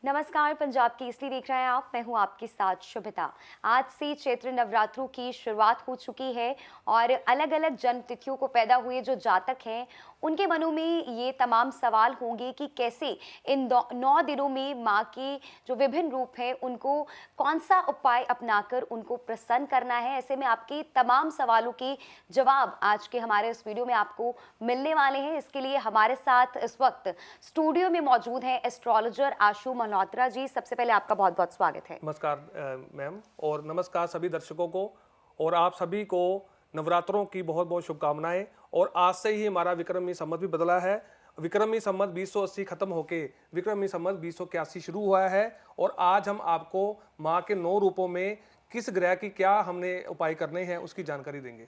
नमस्कार, पंजाब केसरी देख रहे हैं आप। मैं हूं आपके साथ शुभिता। आज से चैत्र नवरात्रों की शुरुआत हो चुकी है और अलग अलग जन्म तिथियों को पैदा हुए जो जातक हैं उनके मनों में ये तमाम सवाल होंगे कि कैसे इन 9 दिनों में माँ के जो विभिन्न रूप हैं उनको कौन सा उपाय अपनाकर उनको प्रसन्न करना है। ऐसे में आपके तमाम सवालों के जवाब आज के हमारे इस वीडियो में आपको मिलने वाले हैं। इसके लिए हमारे साथ इस वक्त स्टूडियो में मौजूद हैं एस्ट्रोलॉजर आशु मल्होत्रा जी। सबसे पहले आपका बहुत बहुत स्वागत है। नमस्कार मैम, और नमस्कार सभी दर्शकों को, और आप सभी को नवरात्रों की बहुत बहुत शुभकामनाएं। और आज से ही हमारा विक्रमी संवत भी बदला है। विक्रमी संवत 2080 खत्म होके विक्रमी संवत 2081 शुरू हुआ है। और आज हम आपको माँ के 9 रूपों में किस ग्रह की क्या हमने उपाय करने हैं उसकी जानकारी देंगे।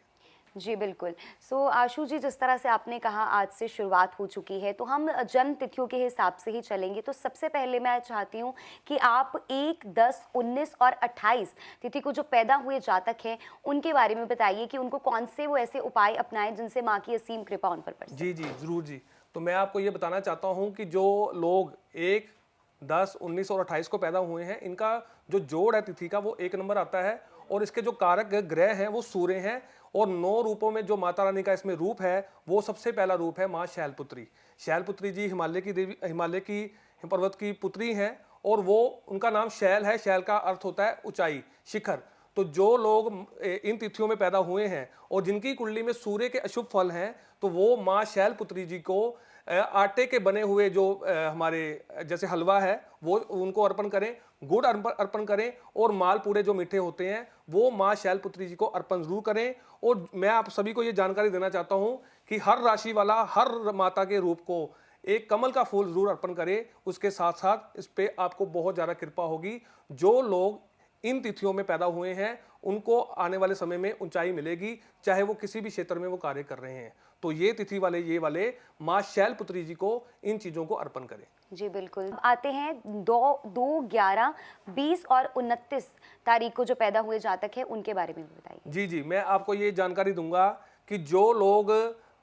जी बिल्कुल। आशु जी, जिस तरह से आपने कहा आज से शुरुआत हो चुकी है, तो हम जन्म तिथियों के हिसाब से ही चलेंगे। तो सबसे पहले मैं चाहती हूँ कि आप 1, 10, 19 और 28 तिथि को जो पैदा हुए जातक हैं उनके बारे में बताइए कि उनको कौन से वो ऐसे उपाय अपनाएं जिनसे माँ की असीम कृपा उन पर बरसे। जी जी, जरूर जी। तो मैं आपको ये बताना चाहता हूँ कि जो लोग 1, 10, 19 और 28 को पैदा हुए हैं, इनका जो जोड़ है तिथि का वो 1 नंबर आता है। और इसके जो कारक ग्रह हैं वो सूर्य हैं। और 9 रूपों में जो माता रानी का इसमें रूप है वो सबसे पहला रूप है माँ शैलपुत्री। शैलपुत्री जी हिमालय की देवी, हिमालय की पर्वत की पुत्री हैं। और वो उनका नाम शैल है। शैल का अर्थ होता है ऊंचाई, शिखर। तो जो लोग इन तिथियों में पैदा हुए हैं और जिनकी कुंडली में सूर्य के अशुभ फल हैं, तो वो माँ शैलपुत्री जी को आटे के बने हुए जो हमारे जैसे हलवा है वो उनको अर्पण करें, गुड़ अर्पण करें, और मालपूड़े जो मीठे होते हैं वो माँ शैलपुत्री जी को अर्पण जरूर करें। और मैं आप सभी को ये जानकारी देना चाहता हूँ कि हर राशि वाला हर माता के रूप को एक कमल का फूल जरूर अर्पण करे। उसके साथ साथ इस पे आपको बहुत ज़्यादा कृपा होगी। जो लोग इन तिथियों में पैदा हुए हैं उनको आने वाले समय में ऊंचाई मिलेगी, चाहे वो किसी भी क्षेत्र में वो कार्य कर रहे हैं। तो ये तिथि वाले ये माँ शैलपुत्री जी को इन चीज़ों को अर्पण करें। जी बिल्कुल। आते हैं 2, 11, 20 और 29 तारीख को जो पैदा हुए जातक हैं उनके बारे में भी बताइए। जी जी, मैं आपको ये जानकारी दूंगा कि जो लोग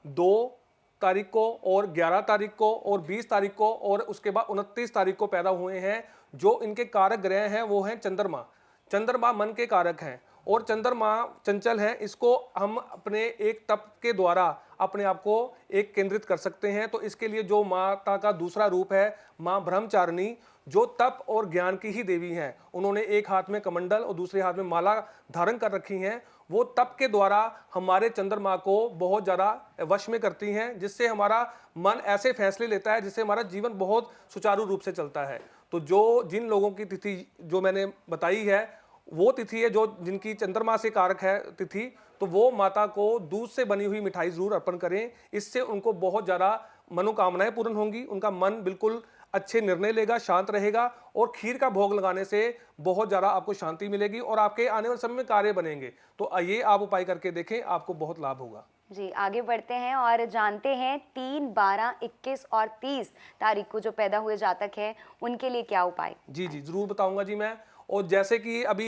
2 तारीख को और 11 तारीख को और 20 तारीख को और उसके बाद 29 तारीख को पैदा हुए हैं, जो इनके कारक ग्रह हैं वो हैं चंद्रमा। चंद्रमा मन के कारक हैं और चंद्रमा चंचल हैं। इसको हम अपने एक तप के द्वारा अपने आप को एक केंद्रित कर सकते हैं। तो इसके लिए जो माता का दूसरा रूप है माँ ब्रह्मचारिणी, जो तप और ज्ञान की ही देवी हैं। उन्होंने एक हाथ में कमंडल और दूसरे हाथ में माला धारण कर रखी हैं। वो तप के द्वारा हमारे चंद्रमा को बहुत ज़्यादा वश में करती हैं, जिससे हमारा मन ऐसे फैसले लेता है जिससे हमारा जीवन बहुत सुचारू रूप से चलता है। तो जो जिन लोगों की तिथि जो मैंने बताई है वो तिथि है जो जिनकी चंद्रमा से कारक है तिथि, तो वो माता को दूध से बनी हुई मिठाई जरूर अर्पण करें। इससे उनको बहुत ज़्यादा मनोकामनाएं पूर्ण होंगी। उनका मन बिल्कुल अच्छे निर्णय लेगा, शांत रहेगा। और खीर का भोग लगाने से बहुत ज़्यादा आपको शांति मिलेगी और आपके आने वाले समय में कार्य बनेंगे। तो ये आप उपाय करके देखें, आपको बहुत लाभ होगा। जी, आगे बढ़ते हैं और जानते हैं 3, 12, 21 और 30 तारीख को जो पैदा हुए जातक हैं उनके लिए क्या उपाय। जी जी, जरूर बताऊंगा जी मैं। और जैसे कि अभी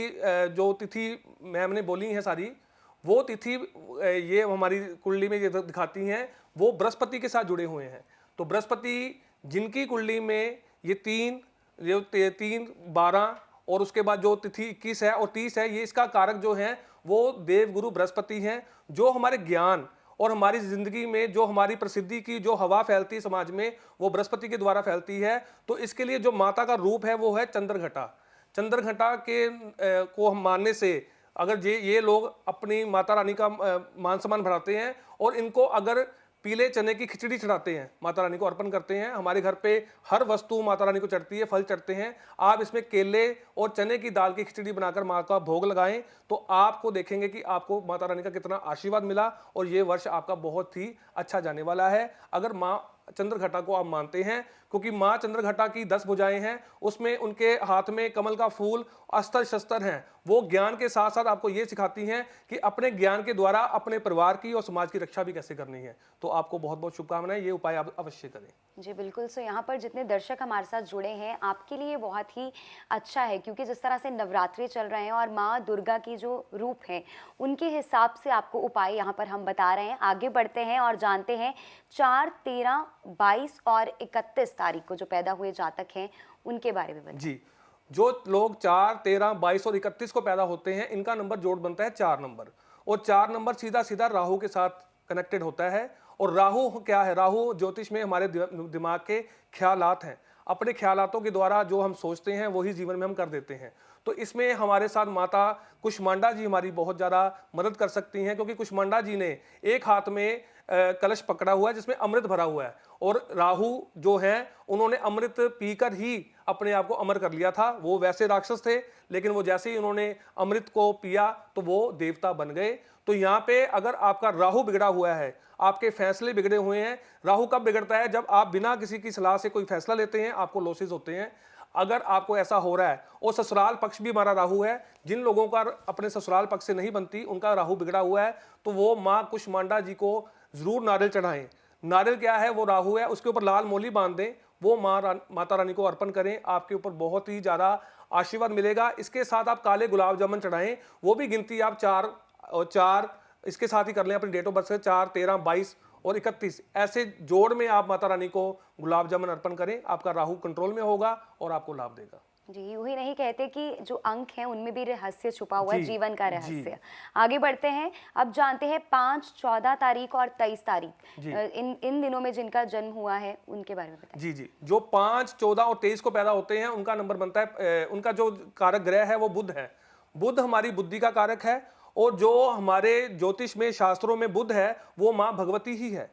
जो तिथि मैम ने बोली है सारी, वो तिथि ये हमारी कुंडली में ये दिखाती हैं, वो बृहस्पति के साथ जुड़े हुए हैं। तो बृहस्पति जिनकी कुंडली में ये 3, 12 और उसके बाद जो तिथि 21 है और 30 है, ये इसका कारक जो है वो देवगुरु बृहस्पति हैं। जो हमारे ज्ञान और हमारी जिंदगी में जो हमारी प्रसिद्धि की जो हवा फैलती है समाज में, वो बृहस्पति के द्वारा फैलती है। तो इसके लिए जो माता का रूप है वो है चंद्रघटा। चंद्रघटा के को हम मानने से अगर ये लोग अपनी माता रानी का मान सम्मान बढ़ाते हैं और इनको अगर पीले चने की खिचड़ी चढ़ाते हैं, माता रानी को अर्पण करते हैं। हमारे घर पे हर वस्तु माता रानी को चढ़ती है, फल चढ़ते हैं। आप इसमें केले और चने की दाल की खिचड़ी बनाकर माँ का भोग लगाएं, तो आपको देखेंगे कि आपको माता रानी का कितना आशीर्वाद मिला और ये वर्ष आपका बहुत ही अच्छा जाने वाला है। अगर माँ चंद्रघटा को आप मानते हैं, क्योंकि माँ चंद्रघटा की 10 भुजाएं हैं, उसमें उनके हाथ में कमल का फूल, अस्त्र शस्त्र हैं। वो ज्ञान के साथ साथ आपको ये सिखाती हैं कि अपने ज्ञान के द्वारा अपने परिवार की और समाज की रक्षा भी कैसे करनी है। तो आपको बहुत बहुत शुभकामनाएं, ये उपाय आप अवश्य करें। जी बिल्कुल। यहाँ पर जितने दर्शक हमारे साथ जुड़े हैं आपके लिए बहुत ही अच्छा है, क्योंकि जिस तरह से नवरात्रि चल रहे हैं और माँ दुर्गा की जो रूप है उनके हिसाब से आपको उपाय यहाँ पर हम बता रहे हैं। आगे बढ़ते हैं और जानते हैं 4, 13, 22 और 31 तारीख को जो पैदा हुए जातक हैं उनके बारे में बताएं। जी, जो लोग 4, 13, 22 और 31 को पैदा होते हैं, इनका नंबर जोड़ बनता है 4 नंबर, और 4 नंबर सीधा सीधा राहु के साथ कनेक्टेड होता है। और राहु क्या है? राहु ज्योतिष में हमारे दिमाग के ख्यालात हैं। अपने ख्यालातों के द्वारा जो हम सोचते हैं वही जीवन में हम कर देते हैं। तो इसमें हमारे साथ माता कुष्मांडा जी हमारी बहुत ज़्यादा मदद कर सकती हैं, क्योंकि कुष्मांडा जी ने एक हाथ में कलश पकड़ा हुआ है जिसमें अमृत भरा हुआ है, और राहु जो है उन्होंने अमृत पीकर ही अपने आप को अमर कर लिया था। वो वैसे राक्षस थे, लेकिन वो जैसे ही उन्होंने अमृत को पिया तो वो देवता बन गए। तो यहाँ पे अगर आपका राहु बिगड़ा हुआ है, आपके फैसले बिगड़े हुए हैं। राहु कब बिगड़ता है? जब आप बिना किसी की सलाह से कोई फैसला लेते हैं, आपको लॉसेस होते हैं। अगर आपको ऐसा हो रहा है, और ससुराल पक्ष भी हमारा राहु है, जिन लोगों का अपने ससुराल पक्ष से नहीं बनती, उनका राहु बिगड़ा हुआ है, तो वो माँ कुष्मांडा जी को जरूर नारियल चढ़ाएं। नारियल क्या है? वो राहु है, उसके ऊपर लाल मोली बांध दें, वो माता रानी को अर्पण करें, आपके ऊपर बहुत ही ज़्यादा आशीर्वाद मिलेगा। इसके साथ आप काले गुलाब जामुन चढ़ाएं, वो भी गिनती आप 4 और 4 इसके साथ ही कर लें अपनी डेट ऑफ बर्थ से, 4, 13, 22 और 31 ऐसे जोड़ में आप माता रानी को गुलाब जामुन अर्पण करें। आपका राहु कंट्रोल में होगा और आपको लाभ देगा। जी, यूं ही नहीं कहते कि जो अंक हैं उनमें भी रहस्य छुपा हुआ है, जी, जीवन का जी। रहस्य। आगे बढ़ते हैं, अब जानते हैं 5, 14 तारीख और 23 तारीख जी। इन इन दिनों में जिनका जन्म हुआ है उनके बारे में बताएं। जी जी, जो 5, 14 और 23 को पैदा होते हैं, उनका नंबर बनता है, उनका जो कारक ग्रह है वो बुध है। बुध हमारी बुद्धि का कारक है, और जो हमारे ज्योतिष में शास्त्रों में बुध है वो माँ भगवती ही है।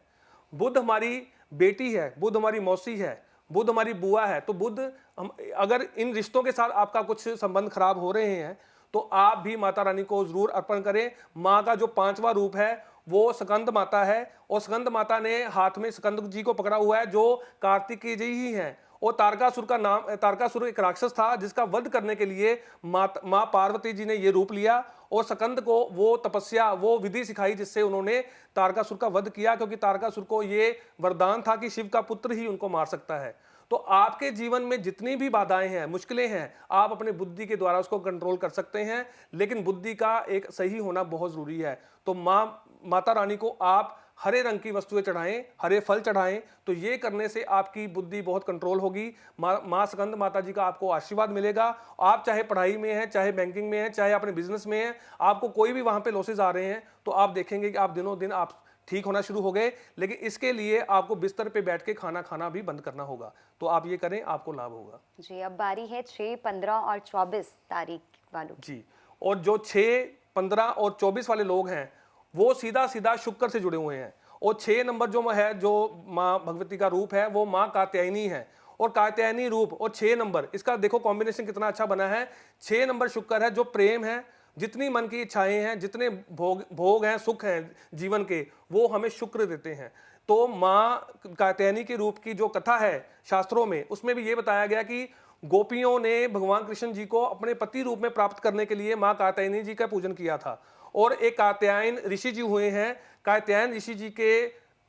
बुध हमारी बेटी है, बुध हमारी मौसी है, बुध हमारी बुआ है। तो बुध हम, अगर इन रिश्तों के साथ आपका कुछ संबंध खराब हो रहे हैं, तो आप भी माता रानी को जरूर अर्पण करें। माँ का जो 5वां रूप है वो स्कंद माता है, और स्कंद माता ने हाथ में स्कंद जी को पकड़ा हुआ है, जो कार्तिकेय जी ही हैं। और तारकासुर का नाम, तारकासुर एक राक्षस था जिसका वध करने के लिए माँ पार्वती जी ने ये रूप लिया, और स्कंद को वो तपस्या, वो विधि सिखाई जिससे उन्होंने तारकासुर का वध किया, क्योंकि तारकासुर को ये वरदान था कि शिव का पुत्र ही उनको मार सकता है। तो आपके जीवन में जितनी भी बाधाएं हैं, मुश्किलें हैं, आप अपने बुद्धि के द्वारा उसको कंट्रोल कर सकते हैं, लेकिन बुद्धि का एक सही होना बहुत जरूरी है। तो माता रानी को आप हरे रंग की वस्तुएं चढ़ाएं, हरे फल चढ़ाएं, तो ये करने से आपकी बुद्धि बहुत कंट्रोल होगी। माँ स्कंद माता जी का आपको आशीर्वाद मिलेगा। आप चाहे पढ़ाई में हैं, चाहे बैंकिंग में हैं, चाहे अपने बिजनेस में हैं, आपको कोई भी वहां पे लॉसेज आ रहे हैं, तो आप देखेंगे कि आप दिनों दिन आप ठीक होना शुरू हो गए। लेकिन इसके लिए आपको बिस्तर पे बैठ के खाना खाना भी बंद करना होगा। तो आप ये करें, आपको लाभ होगा। जी, अब बारी है 6, 15 और 24 तारीख वालों की। जी, और जो 6, 15 और 24 वाले लोग हैं, वो सीधा सीधा शुक्र से जुड़े हुए हैं। और 6 नंबर जो है, जो माँ भगवती का रूप है, वो माँ कात्यायनी है। और कात्यायनी रूप और 6 नंबर, इसका देखो कॉम्बिनेशन कितना अच्छा बना है। 6 नंबर शुक्र है, जो प्रेम है, जितनी मन की इच्छाएं हैं, जितने भोग हैं, सुख हैं जीवन के, वो हमें शुक्र देते हैं। तो माँ कात्यायनी के रूप की जो कथा है शास्त्रों में, उसमें भी ये बताया गया कि गोपियों ने भगवान कृष्ण जी को अपने पति रूप में प्राप्त करने के लिए माँ कात्यायनी जी का पूजन किया था। और एक कात्यायन ऋषि जी हुए हैं। कात्यायन ऋषि जी के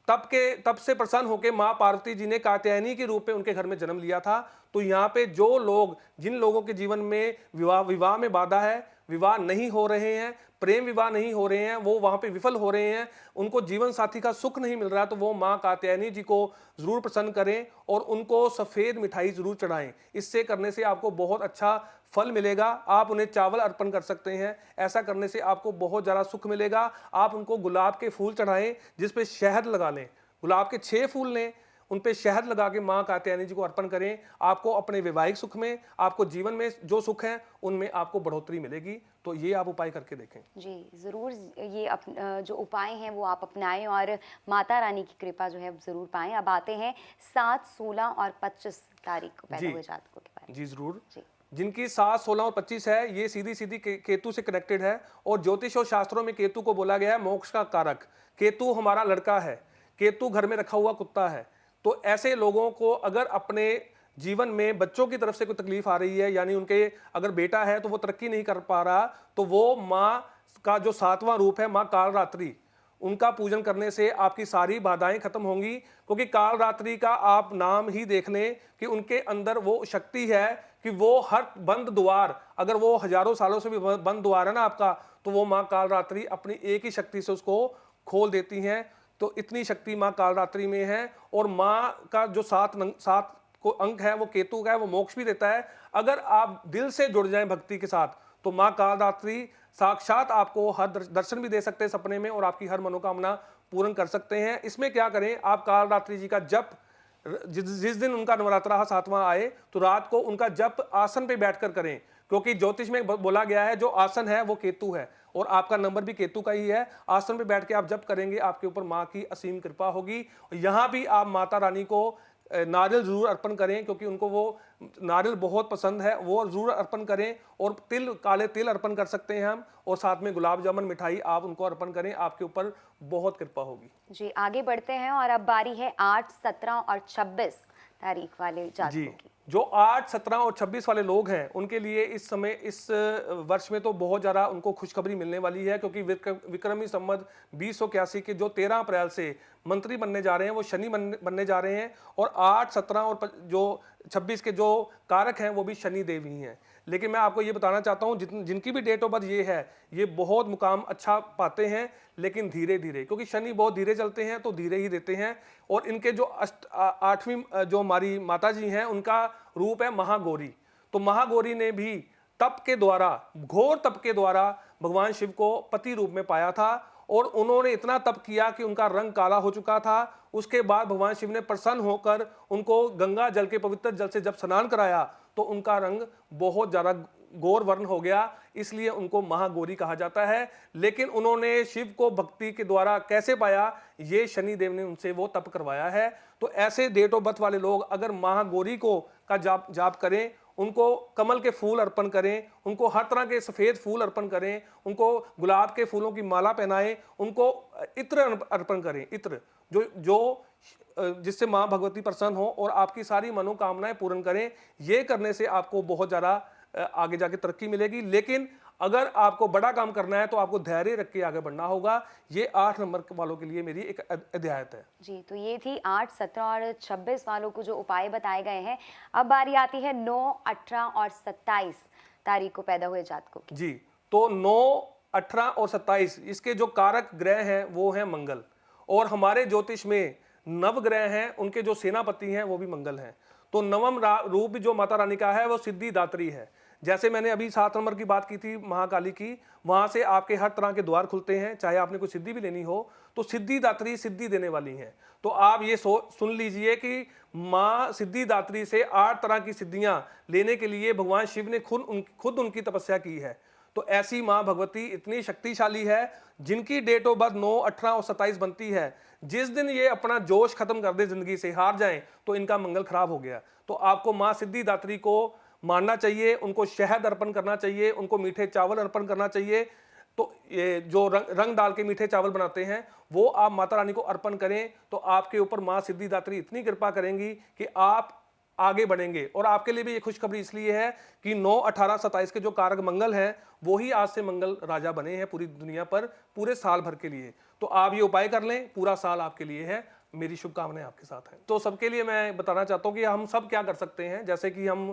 तब से प्रसन्न होकर माँ पार्वती जी ने कात्यायनी के रूप में उनके घर में जन्म लिया था। तो यहाँ पे जो लोग, जिन लोगों के जीवन में विवाह में बाधा है, विवाह नहीं हो रहे हैं, प्रेम विवाह नहीं हो रहे हैं, वो वहाँ पे विफल हो रहे हैं, उनको जीवन साथी का सुख नहीं मिल रहा, तो वो माँ कात्यायनी जी को जरूर प्रसन्न करें और उनको सफ़ेद मिठाई जरूर चढ़ाएं। इससे करने से आपको बहुत अच्छा फल मिलेगा। आप उन्हें चावल अर्पण कर सकते हैं, ऐसा करने से आपको बहुत ज़्यादा सुख मिलेगा। आप उनको गुलाब के फूल चढ़ाएं, जिस पे शहद लगा लें। गुलाब के 6 फूल लें, उन पे शहद लगा के माँ कात्यायनी जी को अर्पण करें। आपको अपने वैवाहिक सुख में, आपको जीवन में जो सुख है, उनमें आपको बढ़ोतरी मिलेगी। तो ये आप उपाय करके देखें। जी, ज़रूर ये जो उपाय हैं वो आप अपनाएं और माता रानी की कृपा जो है ज़रूर पाएं। अब आते हैं 7, 16 और 25 तारीख को पैदा हुए जातकों के बारे में। जी ज़रूर। जी, जिनकी 7, 16 और 25 है, ये सीधी सीधी केतु से कनेक्टेड है। और ज्योतिष और शास्त्रों में केतु को बोला गया है मोक्ष का कारक। केतु हमारा लड़का है, केतु घर में रखा हुआ कुत्ता है। तो ऐसे लोगों को अगर अपने जीवन में बच्चों की तरफ से कोई तकलीफ आ रही है, यानी उनके अगर बेटा है तो वो तरक्की नहीं कर पा रहा, तो वो माँ का जो 7वां रूप है, माँ कालरात्रि, उनका पूजन करने से आपकी सारी बाधाएं खत्म होंगी। क्योंकि कालरात्रि का आप नाम ही देख लें कि उनके अंदर वो शक्ति है कि वो हर बंद द्वार, अगर वो हजारों सालों से भी बंद द्वार है ना आपका, तो वो माँ कालरात्रि अपनी एक ही शक्ति से उसको खोल देती हैं। तो इतनी शक्ति माँ कालरात्रि में है। और माँ का जो 7 को अंक है वो केतु का है, वो मोक्ष भी देता है। अगर आप दिल से जुड़ जाएं भक्ति के साथ तो माँ कालरात्रि साक्षात आपको हर दर्शन भी दे सकते हैं सपने में और आपकी हर मनोकामना पूर्ण कर सकते हैं। इसमें क्या करें, आप कालरात्रि जी का जप जिस दिन उनका नवरात्रा 7वां आए तो रात को उनका जप आसन पे बैठकर करें, क्योंकि ज्योतिष में बोला गया है जो आसन है वो केतु है और आपका नंबर भी केतु का ही है। आसन पे बैठ के आप जप करेंगे, आपके ऊपर माँ की असीम कृपा होगी। यहाँ भी आप माता रानी को नारियल जरूर अर्पण करें, क्योंकि उनको वो नारियल बहुत पसंद है, वो जरूर अर्पण करें। और तिल, काले तिल अर्पण कर सकते हैं हम, और साथ में गुलाब जामुन मिठाई आप उनको अर्पण करें, आपके ऊपर बहुत कृपा होगी। जी, आगे बढ़ते हैं और अब बारी है 8, 17 और 26 तारीख वाले जातकों की। जो 8, 17 और 26 वाले लोग हैं उनके लिए इस समय, इस वर्ष में तो बहुत ज़्यादा उनको खुशखबरी मिलने वाली है, क्योंकि विक्रमी संवत 2081 के जो 13 अप्रैल से मंत्री बनने जा रहे हैं वो शनि बनने जा रहे हैं। और 8, 17 और जो 26 के जो कारक हैं वो भी शनि देव ही हैं। लेकिन मैं आपको ये बताना चाहता हूँ जिनकी भी डेट ऑफ बर्थ ये है, ये बहुत मुकाम अच्छा पाते हैं, लेकिन धीरे धीरे, क्योंकि शनि बहुत धीरे चलते हैं तो धीरे ही देते हैं। और इनके जो 8वीं जो हमारी माता जी हैं उनका रूप है महागौरी। तो महागौरी ने भी तप के द्वारा, घोर तप के द्वारा भगवान शिव को पति रूप में पाया था, और उन्होंने इतना तप किया कि उनका रंग काला हो चुका था। उसके बाद भगवान शिव ने प्रसन्न होकर उनको गंगा जल के, पवित्र जल से जब स्नान कराया तो उनका रंग बहुत ज़्यादा गौर वर्ण हो गया, इसलिए उनको महागौरी कहा जाता है। लेकिन उन्होंने शिव को भक्ति के द्वारा कैसे पाया, ये शनि देव ने उनसे वो तप करवाया है। तो ऐसे डेट ऑफ बर्थ वाले लोग अगर महागौरी को का जाप करें, उनको कमल के फूल अर्पण करें, उनको हर तरह के सफ़ेद फूल अर्पण करें, उनको गुलाब के फूलों की माला पहनाएं, उनको इत्र अर्पण करें, इत्र जो जिससे माँ भगवती प्रसन्न हो और आपकी सारी मनोकामनाएं पूर्ण करें। ये करने से आपको बहुत ज़्यादा आगे जाके तरक्की मिलेगी। लेकिन अगर आपको बड़ा काम करना है तो आपको धैर्य रख के आगे बढ़ना होगा। ये 8 नंबर वालों के लिए मेरी एक हिदायत है। जी, तो ये थी 8, 17 और 26 वालों को जो उपाय बताए गए हैं। अब बारी आती है 9, 18 और 27 तारीख को पैदा हुए जातकों की। जी, तो 9, 18 और 27 इसके जो कारक ग्रह हैं वो हैं मंगल, और हमारे ज्योतिष में नवग्रह हैं, उनके जो सेनापति हैं वो भी मंगल हैं। तो नवम रूप जो माता रानी का है वो सिद्धिदात्री है। जैसे मैंने अभी 7 नंबर की बात की थी महाकाली की, वहां से आपके हर तरह के द्वार खुलते हैं, चाहे आपने कोई सिद्धि भी लेनी हो तो सिद्धिदात्री सिद्धि देने वाली हैं। तो आप ये सुन लीजिए कि माँ सिद्धिदात्री से 8 तरह की सिद्धियां लेने के लिए भगवान शिव ने खुद उनकी तपस्या की है। तो ऐसी माँ भगवती इतनी शक्तिशाली है, जिनकी डेट ऑफ बर्थ 9, 18 और 27 बनती है, जिस दिन ये अपना जोश खत्म कर दे, जिंदगी से हार जाएं, तो इनका मंगल खराब हो गया। तो आपको माँ सिद्धिदात्री को मानना चाहिए, उनको शहद अर्पण करना चाहिए, उनको मीठे चावल अर्पण करना चाहिए। तो ये जो रंग डाल के मीठे चावल बनाते हैं वो आप माता रानी को अर्पण करें, तो आपके ऊपर माँ सिद्धिदात्री इतनी कृपा करेंगी कि आप आगे बढ़ेंगे। और आपके लिए भी ये खुशखबरी इसलिए है कि 9, 18, 27 के जो कारक मंगल हैं वो ही आज से मंगल राजा बने हैं पूरी दुनिया पर, पूरे साल भर के लिए। तो आप ये उपाय कर लें, पूरा साल आपके लिए है। मेरी शुभकामनाएं आपके साथ हैं। तो सबके लिए मैं बताना चाहता हूँ कि हम सब क्या कर सकते हैं। जैसे कि हम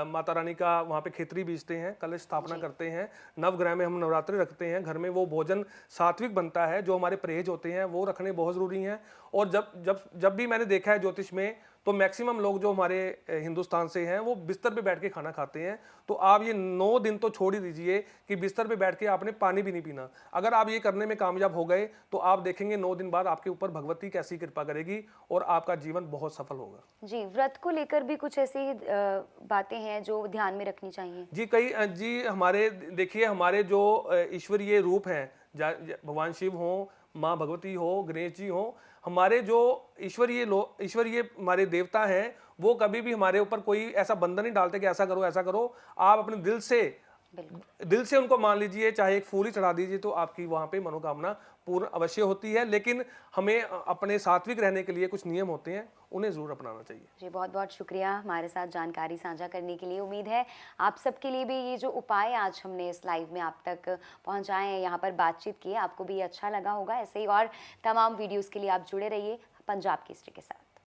माता रानी का वहाँ पे खेतरी बीजते हैं, कलश स्थापना करते हैं, नवग्रह में हम नवरात्रि रखते हैं, घर में वो भोजन सात्विक बनता है, जो हमारे परहेज होते हैं वो रखने बहुत ज़रूरी हैं। और जब भी मैंने देखा है ज्योतिष में, तो मैक्सिमम लोग जो हमारे हिंदुस्तान से हैं वो बिस्तर पे बैठ के खाना खाते हैं। तो आप ये 9 दिन तो छोड़ ही दीजिए कि बिस्तर पे बैठ के आपने पानी भी नहीं पीना। अगर आप ये करने में कामयाब हो गए तो आप देखेंगे 9 दिन बाद आपके ऊपर भगवती कैसी कृपा करेगी और आपका जीवन बहुत सफल होगा। जी, व्रत को लेकर भी कुछ ऐसी बातें हैं जो ध्यान में रखनी चाहिए? जी हमारे देखिए, हमारे जो ईश्वरीय रूप हैं, भगवान शिव हो, माँ भगवती हो, गणेश जी हो, हमारे जो ईश्वरीय हमारे देवता हैं, वो कभी भी हमारे ऊपर कोई ऐसा बंधन नहीं डालते कि ऐसा करो ऐसा करो। आप अपने दिल से उनको मान लीजिए, चाहे एक फूल ही चढ़ा दीजिए, तो आपकी वहाँ पे मनोकामना पूर्ण अवश्य होती है। लेकिन हमें अपने सात्विक रहने के लिए कुछ नियम होते हैं, उन्हें जरूर अपनाना चाहिए। जी, बहुत बहुत शुक्रिया हमारे साथ जानकारी साझा करने के लिए। उम्मीद है आप सबके लिए भी ये जो उपाय आज हमने इस लाइव में आप तक पहुंचाए हैं, यहाँ पर बातचीत की, आपको भी अच्छा लगा होगा। ऐसे ही और तमाम वीडियोस के लिए आप जुड़े रहिए पंजाब केसरी के साथ।